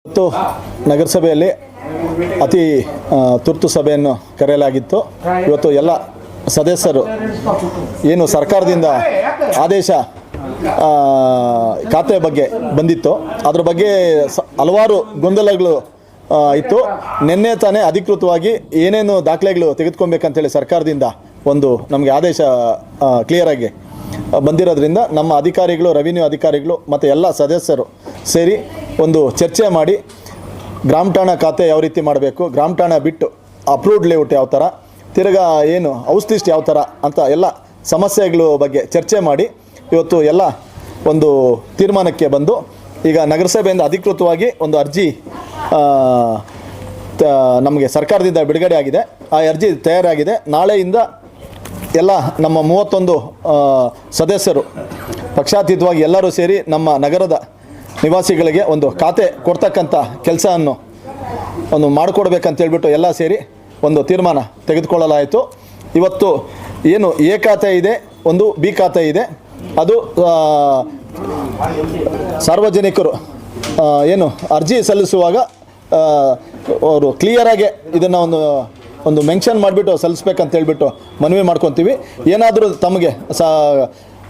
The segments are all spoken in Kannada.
ಇವತ್ತು ನಗರಸಭೆಯಲ್ಲಿ ಅತಿ ತುರ್ತು ಸಭೆಯನ್ನು ಕರೆಯಲಾಗಿತ್ತು. ಇವತ್ತು ಎಲ್ಲ ಸದಸ್ಯರು ಏನು ಸರ್ಕಾರದಿಂದ ಆದೇಶ ಖಾತೆ ಬಗ್ಗೆ ಬಂದಿತ್ತು, ಅದ್ರ ಬಗ್ಗೆ ಹಲವಾರು ಗೊಂದಲಗಳು ಇತ್ತು. ನಿನ್ನೆ ತಾನೇ ಅಧಿಕೃತವಾಗಿ ಏನೇನು ದಾಖಲೆಗಳು ತೆಗೆದುಕೊಬೇಕಂತೇಳಿ ಸರ್ಕಾರದಿಂದ ಒಂದು ನಮಗೆ ಆದೇಶ ಕ್ಲಿಯರಾಗಿ ಬಂದಿರೋದ್ರಿಂದ ನಮ್ಮ ಅಧಿಕಾರಿಗಳು, ರೆವಿನ್ಯೂ ಅಧಿಕಾರಿಗಳು ಮತ್ತು ಎಲ್ಲ ಸದಸ್ಯರು ಸೇರಿ ಒಂದು ಚರ್ಚೆ ಮಾಡಿ ಗ್ರಾಮ ಠಾಣಾ ಖಾತೆ ಯಾವ ರೀತಿ ಮಾಡಬೇಕು, ಗ್ರಾಮ ಠಾಣಾ ಬಿಟ್ಟು ಅಪ್ರೂವ್ಡ್ ಲೇಔಟ್ ಯಾವ ಥರ, ತಿರ್ಗಾ ಏನು ಹೌಸ್ ಲಿಸ್ಟ್ ಯಾವ ಥರ ಅಂತ ಎಲ್ಲ ಸಮಸ್ಯೆಗಳ ಬಗ್ಗೆ ಚರ್ಚೆ ಮಾಡಿ ಇವತ್ತು ಎಲ್ಲ ಒಂದು ತೀರ್ಮಾನಕ್ಕೆ ಬಂದು ಈಗ ನಗರಸಭೆಯಿಂದ ಅಧಿಕೃತವಾಗಿ ಒಂದು ಅರ್ಜಿ ನಮಗೆ ಸರ್ಕಾರದಿಂದ ಬಿಡುಗಡೆ ಆಗಿದೆ. ಆ ಅರ್ಜಿ ತಯಾರಾಗಿದೆ. ನಾಳೆಯಿಂದ ಎಲ್ಲ ನಮ್ಮ 31 ಸದಸ್ಯರು ಪಕ್ಷಾತೀತವಾಗಿ ಎಲ್ಲರೂ ಸೇರಿ ನಮ್ಮ ನಗರದ ನಿವಾಸಿಗಳಿಗೆ ಒಂದು ಖಾತೆ ಕೊಡ್ತಕ್ಕಂಥ ಕೆಲಸವನ್ನು ಒಂದು ಮಾಡಿಕೊಡ್ಬೇಕಂತೇಳ್ಬಿಟ್ಟು ಎಲ್ಲ ಸೇರಿ ಒಂದು ತೀರ್ಮಾನ ತೆಗೆದುಕೊಳ್ಳಲಾಯಿತು. ಇವತ್ತು ಏನು ಎ ಖಾತೆ ಇದೆ, ಒಂದು ಬಿ ಖಾತೆ ಇದೆ. ಅದು ಸಾರ್ವಜನಿಕರು ಏನು ಅರ್ಜಿ ಸಲ್ಲಿಸುವಾಗ ಅವರು ಕ್ಲಿಯರಾಗಿ ಇದನ್ನು ಒಂದು ಮೆನ್ಷನ್ ಮಾಡಿಬಿಟ್ಟು ಸಲ್ಲಿಸ್ಬೇಕಂತ ಹೇಳ್ಬಿಟ್ಟು ಮನವಿ ಮಾಡ್ಕೊತೀವಿ. ಏನಾದರೂ ತಮಗೆ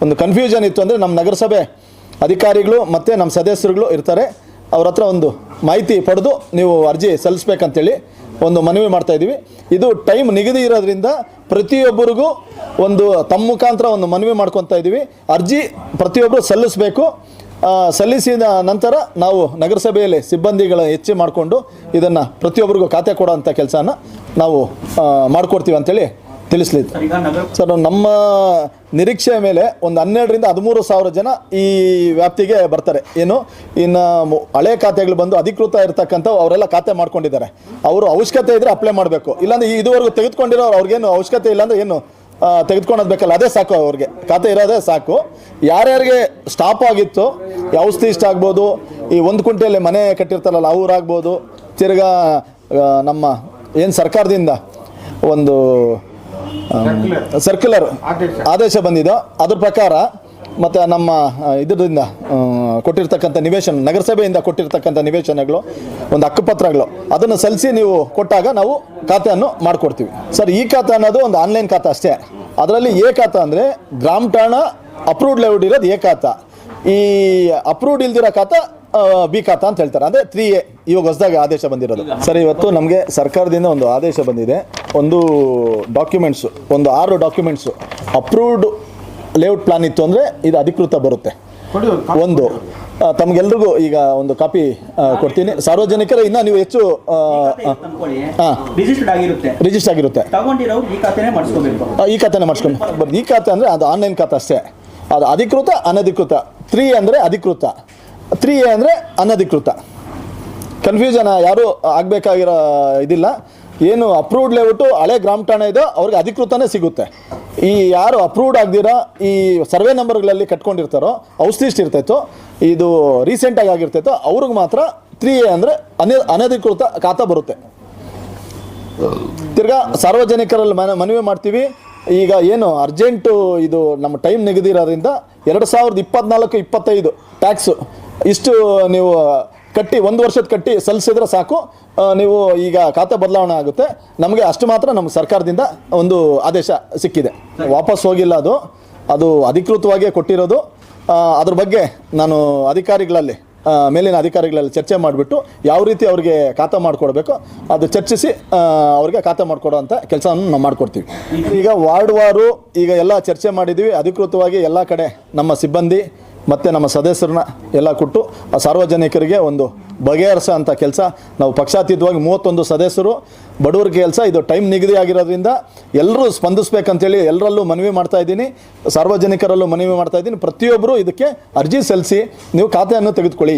ಒಂದು ಕನ್ಫ್ಯೂಷನ್ ಇತ್ತು ಅಂದರೆ ನಮ್ಮ ನಗರಸಭೆ ಅಧಿಕಾರಿಗಳು ಮತ್ತು ನಮ್ಮ ಸದಸ್ಯರುಗಳು ಇರ್ತಾರೆ, ಅವ್ರ ಹತ್ರ ಒಂದು ಮಾಹಿತಿ ಪಡೆದು ನೀವು ಅರ್ಜಿ ಸಲ್ಲಿಸ್ಬೇಕಂತೇಳಿ ಒಂದು ಮನವಿ ಮಾಡ್ತಾಯಿದ್ದೀವಿ. ಇದು ಟೈಮ್ ನಿಗದಿ ಇರೋದ್ರಿಂದ ಪ್ರತಿಯೊಬ್ಬರಿಗೂ ಒಂದು ತಮ್ಮ ಮುಖಾಂತರ ಒಂದು ಮನವಿ ಮಾಡ್ಕೊತಾ ಇದ್ದೀವಿ. ಅರ್ಜಿ ಪ್ರತಿಯೊಬ್ಬರು ಸಲ್ಲಿಸಬೇಕು. ಸಲ್ಲಿಸಿದ ನಂತರ ನಾವು ನಗರಸಭೆಯಲ್ಲಿ ಸಿಬ್ಬಂದಿಗಳ ಹೆಚ್ಚು ಮಾಡಿಕೊಂಡು ಇದನ್ನು ಪ್ರತಿಯೊಬ್ಬರಿಗೂ ಖಾತೆ ಕೊಡೋಂಥ ಕೆಲಸನ ನಾವು ಮಾಡಿಕೊಡ್ತೀವಿ ಅಂತೇಳಿ ತಿಳಿಸ್ಲಿದ್ದು. ಸರ್, ನಮ್ಮ ನಿರೀಕ್ಷೆ ಮೇಲೆ ಒಂದು 12,000 to 13,000 ಜನ ಈ ವ್ಯಾಪ್ತಿಗೆ ಬರ್ತಾರೆ. ಏನು ಇನ್ನು ಹಳೆ ಖಾತೆಗಳು ಬಂದು ಅಧಿಕೃತ ಇರ್ತಕ್ಕಂಥ ಅವರೆಲ್ಲ ಖಾತೆ ಮಾಡ್ಕೊಂಡಿದ್ದಾರೆ. ಅವರು ಅವಶ್ಯಕತೆ ಇದ್ದರೆ ಅಪ್ಲೈ ಮಾಡಬೇಕು. ಇಲ್ಲಾಂದರೆ ಇದುವರೆಗೂ ತೆಗೆದುಕೊಂಡಿರೋ ಅವ್ರಿಗೇನು ಅವಶ್ಯಕತೆ ಇಲ್ಲಾಂದರೆ ಏನು ತೆಗೆದುಕೊಳ್ಳೋದು ಬೇಕಲ್ಲ, ಅದೇ ಸಾಕು. ಅವ್ರಿಗೆ ಖಾತೆ ಇರೋದೇ ಸಾಕು. ಯಾರ್ಯಾರಿಗೆ ಸ್ಟಾಪ್ ಆಗಿತ್ತು, ಹೌಸ್ ಲಿಸ್ಟ್ ಆಗ್ಬೋದು, ಈ 1 ಕುಂಟೆಯಲ್ಲಿ ಮನೆ ಕಟ್ಟಿರ್ತಾರಲ್ಲ ಅವರಾಗ್ಬೋದು, ತಿರ್ಗಾ ನಮ್ಮ ಏನು ಸರ್ಕಾರದಿಂದ ಒಂದು ಸರ್ಕ್ಯುಲರ್ ಆದೇಶ ಬಂದಿದೆ ಅದ್ರ ಪ್ರಕಾರ ಮತ್ತು ನಮ್ಮ ಇದರಿಂದ ಕೊಟ್ಟಿರ್ತಕ್ಕಂಥ ನಿವೇಶನ, ನಗರಸಭೆಯಿಂದ ಕೊಟ್ಟಿರ್ತಕ್ಕಂಥ ನಿವೇಶನಗಳು, ಒಂದು ಹಕ್ಕುಪತ್ರಗಳು, ಅದನ್ನು ಸಲ್ಲಿಸಿ ನೀವು ಕೊಟ್ಟಾಗ ನಾವು ಖಾತೆಯನ್ನು ಮಾಡಿಕೊಡ್ತೀವಿ. ಸರ್, ಈ ಖಾತೆ ಅನ್ನೋದು ಒಂದು ಆನ್ಲೈನ್ ಖಾತೆ ಅಷ್ಟೇ. ಅದರಲ್ಲಿ ಎ ಖಾತೆ ಅಂದರೆ ಗ್ರಾಮ ಠಾಣಾ ಅಪ್ರೂವ್ಡ್ ಲೇಔಟ್ ಇರೋದು ಎ ಖಾತೆ. ಈ ಅಪ್ರೂವ್ಡ್ ಇಲ್ದಿರೋ ಖಾತೆ ಬಿ ಖಾತೆ ಅಂತ ಹೇಳ್ತಾರೆ. ಅಂದರೆ 3A ಇವಾಗ ಹೊಸದಾಗಿ ಆದೇಶ ಬಂದಿರೋದು. ಸರ್, ಇವತ್ತು ನಮಗೆ ಸರ್ಕಾರದಿಂದ ಒಂದು ಆದೇಶ ಬಂದಿದೆ. ಒಂದು ಡಾಕ್ಯುಮೆಂಟ್ಸು, ಒಂದು 6 ಡಾಕ್ಯುಮೆಂಟ್ಸು ಅಪ್ರೂವ್ಡ್ ಲೇಔಟ್ ಪ್ಲಾನ್ ಇತ್ತು ಅಂದರೆ ಇದು ಅಧಿಕೃತ ಬರುತ್ತೆ. ಒಂದು ತಮಗೆಲ್ರಿಗೂ ಈಗ ಒಂದು ಕಾಪಿ ಕೊಡ್ತೀನಿ. ಸಾರ್ವಜನಿಕರ ಇನ್ನೂ ನೀವು ಹೆಚ್ಚು ರಿಜಿಸ್ಟರ್ ಆಗಿರುತ್ತೆ, ಈ ಖಾತೆನೇ ಮಾಡಿಸ್ಕೊಂಡು. ಈ ಖಾತೆ ಅಂದರೆ ಅದು ಆನ್ಲೈನ್ ಖಾತೆ ಅಷ್ಟೇ. ಅದು ಅಧಿಕೃತ, ಅನಧಿಕೃತ. 3 ಅಂದರೆ ಅಧಿಕೃತ, 3A ಅಂದರೆ ಅನಧಿಕೃತ. ಕನ್ಫ್ಯೂಷನ್ ಯಾರೂ ಆಗಬೇಕಾಗಿರೋ ಇದಿಲ್ಲ. ಏನು ಅಪ್ರೂವ್ಡ್ ಲೇಔಟು ಹಳೆ ಗ್ರಾಮ ಠಾಣೆ ಇದೋ ಅವ್ರಿಗೆ ಅಧಿಕೃತನೇ ಸಿಗುತ್ತೆ. ಈ ಯಾರು ಅಪ್ರೂವ್ಡ್ ಆಗದಿರೋ ಈ ಸರ್ವೆ ನಂಬರ್ಗಳಲ್ಲಿ ಕಟ್ಕೊಂಡಿರ್ತಾರೋ, ಹೌಸ್ ಲಿಸ್ಟ್ ಇರ್ತೈತೋ, ಇದು ರೀಸೆಂಟಾಗಿ ಆಗಿರ್ತೈತೋ ಅವ್ರಿಗೆ ಮಾತ್ರ 3A ಅಂದರೆ ಅನಧಿಕೃತ ಖಾತೆ ಬರುತ್ತೆ. ತಿರ್ಗಾ ಸಾರ್ವಜನಿಕರಲ್ಲಿ ಮನವಿ ಮಾಡ್ತೀವಿ. ಈಗ ಏನು ಅರ್ಜೆಂಟು ಇದು ನಮ್ಮ ಟೈಮ್ ನಿಗದಿ ಇರೋದ್ರಿಂದ 2024-25 ಟ್ಯಾಕ್ಸು ಇಷ್ಟು ನೀವು ಕಟ್ಟಿ 1 ವರ್ಷದ ಕಟ್ಟಿ ಸಲ್ಲಿಸಿದ್ರೆ ಸಾಕು, ನೀವು ಈಗ ಖಾತೆ ಬದಲಾವಣೆ ಆಗುತ್ತೆ. ನಮಗೆ ಅಷ್ಟು ಮಾತ್ರ ನಮ್ಗೆ ಸರ್ಕಾರದಿಂದ ಒಂದು ಆದೇಶ ಸಿಕ್ಕಿದೆ. ವಾಪಸ್ ಹೋಗಿಲ್ಲ, ಅದು ಅಧಿಕೃತವಾಗಿಯೇ ಕೊಟ್ಟಿರೋದು. ಅದ್ರ ಬಗ್ಗೆ ನಾನು ಅಧಿಕಾರಿಗಳಲ್ಲಿ ಮೇಲಿನ ಅಧಿಕಾರಿಗಳಲ್ಲಿ ಚರ್ಚೆ ಮಾಡಿಬಿಟ್ಟು ಯಾವ ರೀತಿ ಅವ್ರಿಗೆ ಖಾತೆ ಮಾಡಿಕೊಡ್ಬೇಕು ಅದು ಚರ್ಚಿಸಿ ಅವ್ರಿಗೆ ಖಾತೆ ಮಾಡಿಕೊಡೋ ಅಂಥ ಕೆಲಸವನ್ನು ನಾವು ಮಾಡಿಕೊಡ್ತೀವಿ. ಈಗ ವಾರ್ಡ್ ಈಗ ಎಲ್ಲ ಚರ್ಚೆ ಮಾಡಿದ್ದೀವಿ. ಅಧಿಕೃತವಾಗಿ ಎಲ್ಲ ಕಡೆ ನಮ್ಮ ಸಿಬ್ಬಂದಿ ಮತ್ತು ನಮ್ಮ ಸದಸ್ಯರನ್ನ ಎಲ್ಲ ಕೊಟ್ಟು ಆ ಸಾರ್ವಜನಿಕರಿಗೆ ಒಂದು ಬಗೆಹರಿಸೋ ಅಂಥ ಕೆಲಸ ನಾವು ಪಕ್ಷಾತೀತವಾಗಿ 31 ಸದಸ್ಯರು ಬಡವರ ಕೆಲಸ. ಇದು ಟೈಮ್ ನಿಗದಿ ಆಗಿರೋದ್ರಿಂದ ಎಲ್ಲರೂ ಸ್ಪಂದಿಸ್ಬೇಕಂತೇಳಿ ಎಲ್ಲರಲ್ಲೂ ಮನವಿ ಮಾಡ್ತಾಯಿದ್ದೀನಿ, ಸಾರ್ವಜನಿಕರಲ್ಲೂ ಮನವಿ ಮಾಡ್ತಾಯಿದ್ದೀನಿ. ಪ್ರತಿಯೊಬ್ಬರು ಇದಕ್ಕೆ ಅರ್ಜಿ ಸಲ್ಲಿಸಿ ನೀವು ಖಾತೆಯನ್ನು ತೆಗೆದುಕೊಳ್ಳಿ.